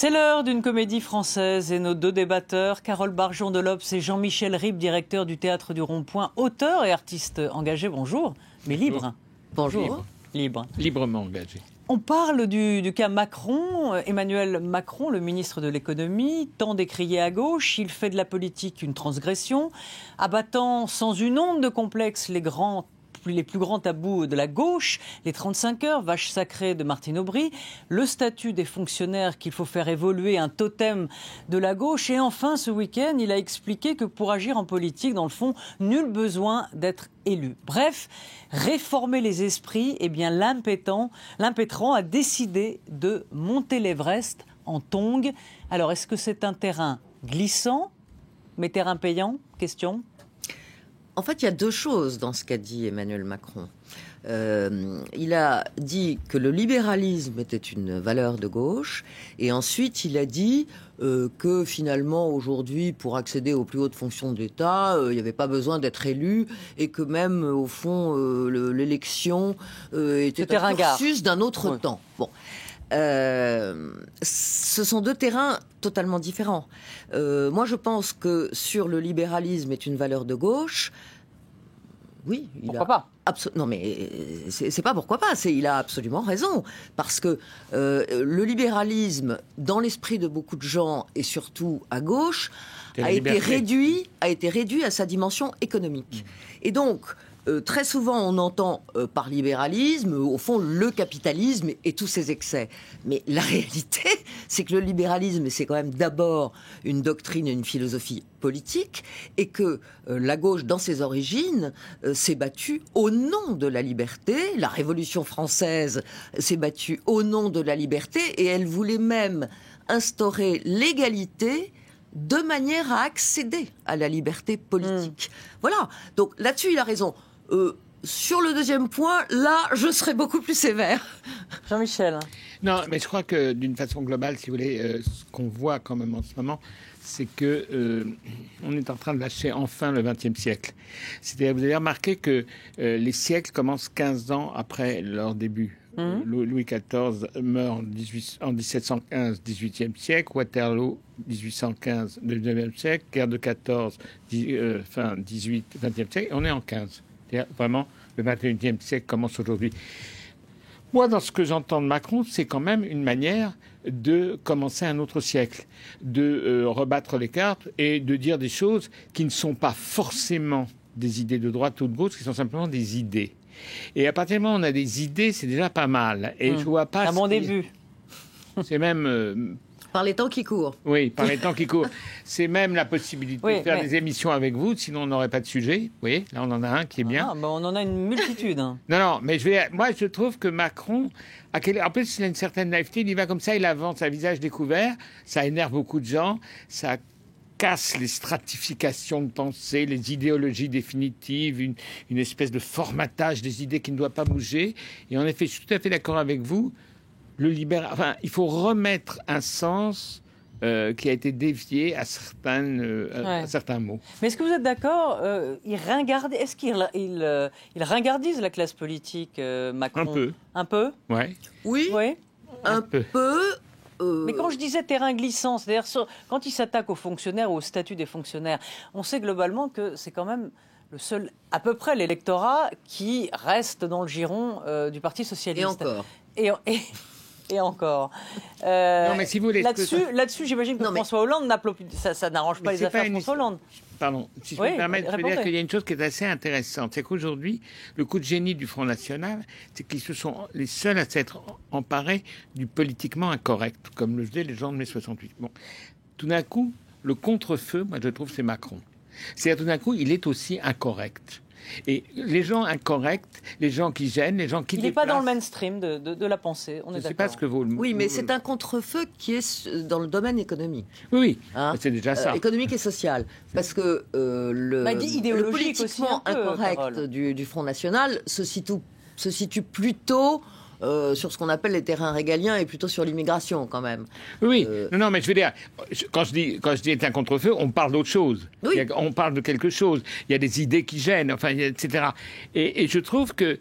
C'est l'heure d'une comédie française et nos deux débatteurs, Carole Barjon de l'Obs et Jean-Michel Ribes, directeur du Théâtre du Rond-Point, auteur et artiste engagé, bonjour, mais libre. Bonjour. Libre. Librement engagé. On parle du cas Macron. Emmanuel Macron, le ministre de l'économie, tant décrié à gauche, il fait de la politique une transgression, abattant sans une onde de complexe les plus grands tabous de la gauche, les 35 heures, vache sacrée de Martine Aubry, le statut des fonctionnaires qu'il faut faire évoluer, un totem de la gauche. Et enfin, ce week-end, il a expliqué que pour agir en politique, dans le fond, nul besoin d'être élu. Bref, réformer les esprits, eh bien l'impétrant a décidé de monter l'Everest en tongs. Alors, est-ce que c'est un terrain glissant, mais terrain payant? Question. En fait, il y a deux choses dans ce qu'a dit Emmanuel Macron. Il a dit que le libéralisme était une valeur de gauche, et ensuite il a dit que finalement aujourd'hui, pour accéder aux plus hautes fonctions de l'État, il n'y avait pas besoin d'être élu, et que même au fond l'élection était un cursus d'un autre temps. Bon. Ce sont deux terrains totalement différents. Moi, je pense que sur le libéralisme est une valeur de gauche. Oui, pourquoi pas? Non, mais c'est pas pourquoi pas. Il a absolument raison, parce que le libéralisme, dans l'esprit de beaucoup de gens et surtout à gauche, a été réduit à sa dimension économique. Et donc, très souvent, on entend par libéralisme, au fond, le capitalisme et tous ses excès. Mais la réalité, c'est que le libéralisme, c'est quand même d'abord une doctrine et une philosophie politique, et que la gauche, dans ses origines, s'est battue au nom de la liberté. La Révolution française s'est battue au nom de la liberté, et elle voulait même instaurer l'égalité de manière à accéder à la liberté politique. Voilà. Donc là-dessus, il a raison. Sur le deuxième point, là, je serais beaucoup plus sévère. Jean-Michel. Non, mais je crois que d'une façon globale, si vous voulez, ce qu'on voit quand même en ce moment, c'est que on est en train de lâcher enfin le XXe siècle. C'est-à-dire, vous avez remarqué que les siècles commencent 15 ans après leur début. Louis XIV meurt en 1715, 18e siècle, Waterloo, 1815, 19e siècle, guerre de 14, fin 18, 20e siècle, on est en 15. Vraiment, le 21e siècle commence aujourd'hui. Moi, dans ce que j'entends de Macron, c'est quand même une manière de commencer un autre siècle, de rebattre les cartes et de dire des choses qui ne sont pas forcément des idées de droite ou de gauche, qui sont simplement des idées. Et à partir du moment où on a des idées, c'est déjà pas mal. Et je vois pas. C'est un bon début. C'est même. Par les temps qui courent. Oui, par les temps qui courent. C'est même la possibilité de faire des émissions avec vous, sinon on n'aurait pas de sujet. Vous voyez, là on en a un qui est bien. On en a une multitude. Non, mais moi je trouve que Macron, en plus il a une certaine naïveté, il y va comme ça, il avance à visage découvert, ça énerve beaucoup de gens, ça casse les stratifications de pensée, les idéologies définitives, une espèce de formatage des idées qui ne doit pas bouger. Et en effet, je suis tout à fait d'accord avec vous. Il faut remettre un sens qui a été dévié à certains mots. Mais est-ce que vous êtes d'accord? Est-ce qu'il ringardise la classe politique, Macron? Un peu. Un peu? Ouais. Oui. Un peu. Mais quand je disais terrain glissant, c'est-à-dire quand il s'attaque aux fonctionnaires ou au statut des fonctionnaires, on sait globalement que c'est quand même le seul, à peu près, l'électorat qui reste dans le giron du Parti socialiste. Et encore. Non, mais si vous voulez, là-dessus, j'imagine que François Hollande ça n'arrange pas les affaires de François Hollande. Pardon, si je peux me permettre, je veux dire qu'il y a une chose qui est assez intéressante. C'est qu'aujourd'hui, le coup de génie du Front National, c'est qu'ils se sont les seuls à s'être emparés du politiquement incorrect, comme le faisaient les gens de mai 68. Bon. Tout d'un coup, le contre-feu, moi je trouve, c'est Macron. C'est-à-dire, tout d'un coup, il est aussi incorrect. Et les gens incorrects, les gens qui gênent, les gens qui Il n'est pas dans le mainstream de la pensée, on est d'accord. Je ne sais pas ce que vaut le mot. Oui, mais c'est un contre-feu qui est dans le domaine économique. Oui, c'est déjà ça. Économique et social. Parce que le politiquement incorrect du Front National se situe plutôt sur ce qu'on appelle les terrains régaliens et plutôt sur l'immigration, quand même. Oui, non, mais je veux dire, quand je dis éteint contre-feu, on parle d'autre chose. Oui. On parle de quelque chose. Il y a des idées qui gênent, enfin, etc. Et je trouve que,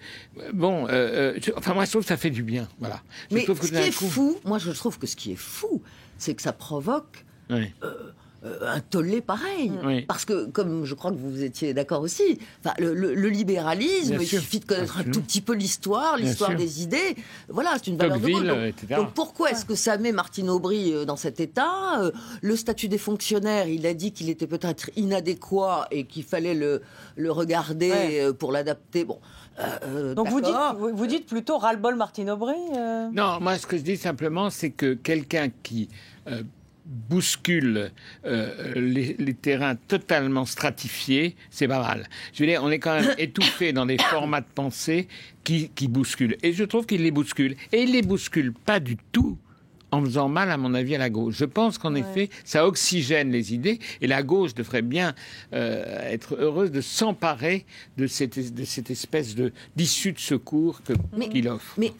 bon, moi, je trouve que ça fait du bien, voilà. Mais ce qui est fou, moi, je trouve que ce qui est fou, c'est que ça provoque... Oui. Un tollé pareil. Oui. Parce que, comme je crois que vous étiez d'accord aussi, le libéralisme, il suffit de connaître un tout petit peu l'histoire des idées. Voilà, c'est une valeur de gauche. Donc pourquoi est-ce que ça met Martine Aubry dans cet état ? Le statut des fonctionnaires, il a dit qu'il était peut-être inadéquat et qu'il fallait le regarder pour l'adapter. Bon. Donc vous dites plutôt ras-le-bol Martine Aubry Non, moi ce que je dis simplement, c'est que quelqu'un qui bouscule les terrains totalement stratifiés, c'est pas mal. Je veux dire, on est quand même étouffé dans des formats de pensée qui bousculent. Et je trouve qu'il les bouscule. Et il les bouscule pas du tout en faisant mal, à mon avis, à la gauche. Je pense qu'en effet, ça oxygène les idées, et la gauche devrait bien être heureuse de s'emparer de cette espèce d'issue de secours qu'il offre. Mais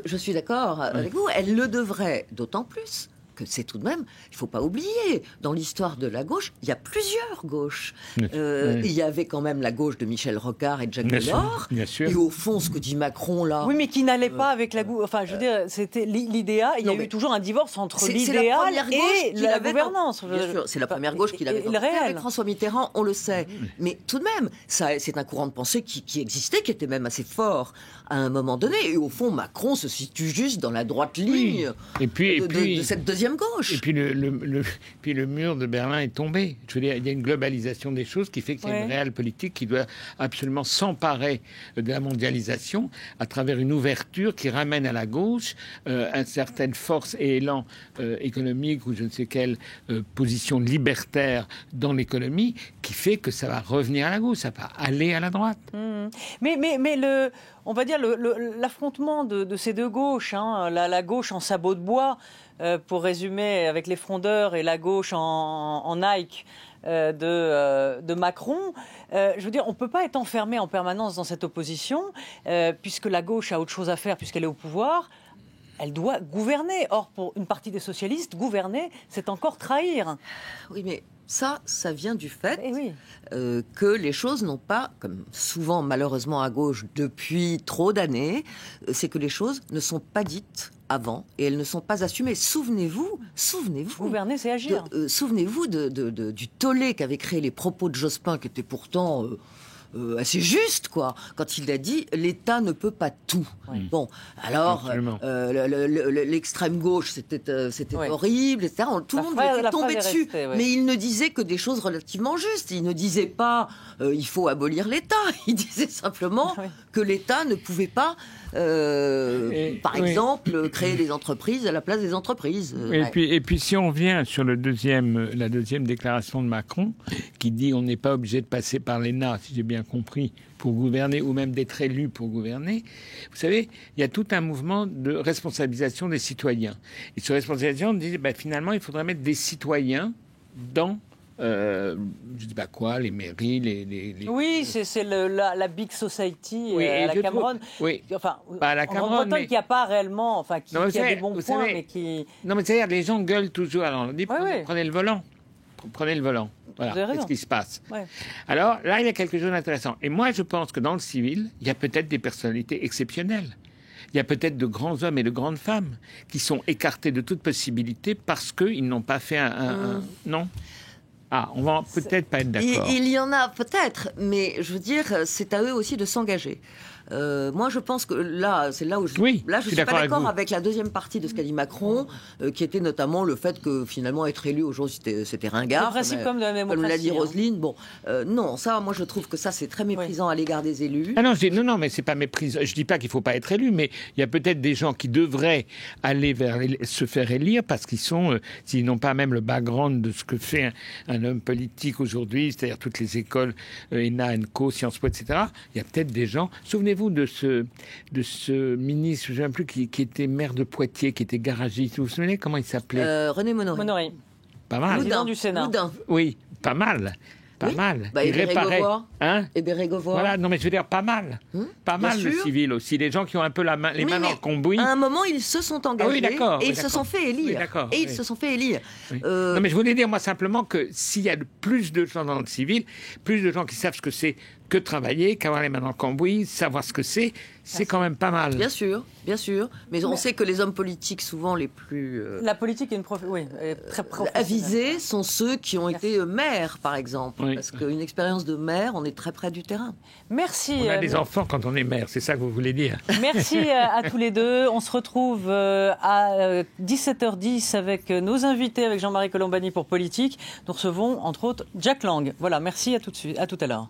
je suis d'accord avec vous, elle le devrait d'autant plus que c'est tout de même, il ne faut pas oublier, dans l'histoire de la gauche, il y a plusieurs gauches. Il y avait quand même la gauche de Michel Rocard et de Jacques Delors. Et au fond, ce que dit Macron, là... Oui, mais qui n'allait pas avec la gauche. Enfin, je veux dire, c'était l'idéal. Il y a eu toujours un divorce entre l'idéal et la gouvernance. Bien sûr, c'est la première gauche qui l'avait avec François Mitterrand, on le sait. Mais tout de même, c'est un courant de pensée qui existait, qui était même assez fort à un moment donné. Et au fond, Macron se situe juste dans la droite ligne de cette deuxième gauche. Et puis le mur de Berlin est tombé. Je veux dire, il y a une globalisation des choses qui fait qu'il y a une réelle politique qui doit absolument s'emparer de la mondialisation à travers une ouverture qui ramène à la gauche une certaine force et élan économique ou je ne sais quelle position libertaire dans l'économie qui fait que ça va revenir à la gauche, ça va aller à la droite. Mais on va dire l'affrontement de ces deux gauches, la gauche en sabot de bois, pour résumer, avec les frondeurs, et la gauche en Nike de Macron. Je veux dire, on ne peut pas être enfermé en permanence dans cette opposition, puisque la gauche a autre chose à faire, puisqu'elle est au pouvoir. Elle doit gouverner. Or, pour une partie des socialistes, gouverner, c'est encore trahir. Oui, mais ça vient du fait que les choses n'ont pas, comme souvent malheureusement à gauche depuis trop d'années, c'est que les choses ne sont pas dites avant et elles ne sont pas assumées. Souvenez-vous. Gouverner, c'est agir. Souvenez-vous du tollé qu'avaient créé les propos de Jospin, qui étaient pourtant assez justes, quoi, quand il a dit « l'État ne peut pas tout ». Bon, alors, l'extrême gauche, c'était horrible, etc. Tout le monde était tombé dessus. Mais il ne disait que des choses relativement justes. Il ne disait pas il faut abolir l'État. Il disait simplement que l'État ne pouvait pas, par exemple, créer des entreprises à la place des entreprises. Et puis, si on vient sur la deuxième déclaration de Macron, qui dit on n'est pas obligé de passer par l'ENA, si j'ai bien compris, pour gouverner, ou même d'être élu pour gouverner, vous savez, il y a tout un mouvement de responsabilisation des citoyens. Et sur responsabilisation, on dit finalement, il faudrait mettre des citoyens dans... je ne sais pas quoi, les mairies, les... Oui, c'est la big society à la Cameroun. Enfin, à la Cameroun, en Bretagne, qui n'a pas réellement... Enfin, qui a des bons points, mais qui... Non, mais c'est-à-dire, les gens gueulent toujours. Alors, on dit, prenez le volant. Prenez le volant. Voilà, qu'est-ce qui se passe ? Alors, là, il y a quelque chose d'intéressant. Et moi, je pense que dans le civil, il y a peut-être des personnalités exceptionnelles. Il y a peut-être de grands hommes et de grandes femmes qui sont écartés de toute possibilité parce qu'ils n'ont pas fait non ? Ah, on va peut-être pas être d'accord. Il y en a peut-être, mais je veux dire, c'est à eux aussi de s'engager. Moi, je pense que là, c'est là où je suis pas d'accord avec la deuxième partie de ce qu'a dit Macron, qui était notamment le fait que finalement être élu aujourd'hui c'était ringard. Le principe comme de la démocratie. Comme l'a dit Roselyne. Bon, non, ça, moi, je trouve que ça c'est très méprisant à l'égard des élus. Ah non, mais c'est pas méprisant. Je dis pas qu'il faut pas être élu, mais il y a peut-être des gens qui devraient aller vers se faire élire parce qu'ils sont, s'ils n'ont pas même le background de ce que fait un homme politique aujourd'hui, c'est-à-dire toutes les écoles ENA, ENCO, Sciences Po, etc. Il y a peut-être des gens. Souvenez-vous de ce ministre, je ne sais même plus, qui était maire de Poitiers, qui était garagiste. Vous vous souvenez comment il s'appelait ? René Monory. Pas mal. Président du Sénat. Loudun. Oui, pas mal. pas mal. Bah, il réparait. Et Bérégovoy. Voilà, non mais je veux dire pas mal. Pas mal le civil aussi. Des gens qui ont un peu les mains dans le cambouis. À un moment, ils se sont engagés et ils se sont fait élire. Non mais je voulais dire moi simplement que s'il y a plus de gens dans le civil, plus de gens qui savent ce que c'est que travailler, qu'avoir les mains dans le cambouis, savoir ce que c'est quand même pas mal. Bien sûr. Mais on sait que les hommes politiques, souvent les plus... La politique est très avisés sont ceux qui ont été maires, par exemple. Oui. Parce qu'une expérience de maire, on est très près du terrain. Merci. On a des enfants quand on est maire, c'est ça que vous voulez dire. Merci à tous les deux. On se retrouve à 17h10 avec nos invités, avec Jean-Marie Colombani pour Politique. Nous recevons, entre autres, Jack Lang. Voilà, merci, à tout à l'heure.